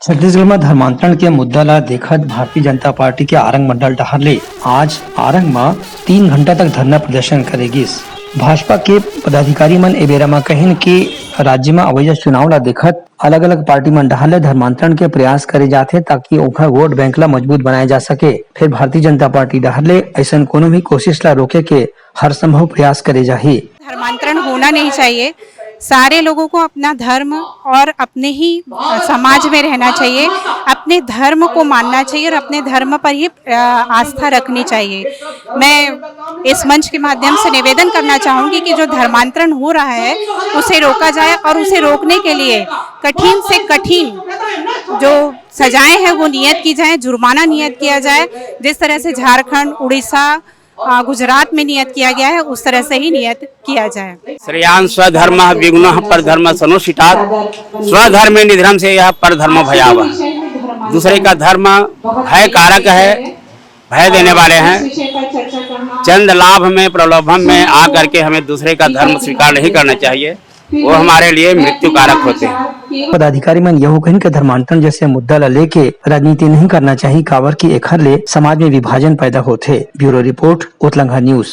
छत्तीसगढ़ में धर्मांतरण के मुद्दा ला देखत भारतीय जनता पार्टी के आरंग मंडल डहर ले आज आरंग में 3 घंटा तक धरना प्रदर्शन करेगिस। भाजपा के पदाधिकारी मन ए बेरा में कहिन कि राज्य में अवैध चुनाव ला देखत अलग अलग पार्टी मन डहर ले धर्मांतरण के प्रयास करे जाथे ताकि ओखर वोट बैंक ला मजबूत बनाए जा सके। फिर भारतीय जनता पार्टी डहर ले ऐसा कोनो भी कोशिश ला रोके के हर संभव प्रयास करे जाही। धर्मांतरण होना नहीं चाहिए। सारे लोगों को अपना धर्म और अपने ही समाज में रहना चाहिए, अपने धर्म को मानना चाहिए और अपने धर्म पर ही आस्था रखनी चाहिए। मैं इस मंच के माध्यम से निवेदन करना चाहूँगी कि जो धर्मांतरण हो रहा है उसे रोका जाए और उसे रोकने के लिए कठिन से कठिन जो सजाएं हैं वो नियत की जाए, जुर्माना नियत किया जाए। जिस तरह से झारखंड, उड़ीसा, गुजरात में नियत किया गया है उस तरह से ही नियत किया जाए। श्रेयान स्वधर्म विघ्न परधर्म सनुष्ठितात् स्वधर्म निधर्म से यह परधर्म भयावह। दूसरे का धर्म भय कारक है, भय देने वाले हैं। चंद लाभ में प्रलोभन में आकर के हमें दूसरे का धर्म स्वीकार नहीं करना चाहिए, वो हमारे लिए मृत्यु कारक होते हैं। पदाधिकारी मन यह कहिन के धर्मांतरण जैसे मुद्दा ला लेके राजनीति नहीं करना चाहिए, काबर की एखर ले समाज में विभाजन पैदा होथे। ब्यूरो रिपोर्ट, उत्तलंघा न्यूज।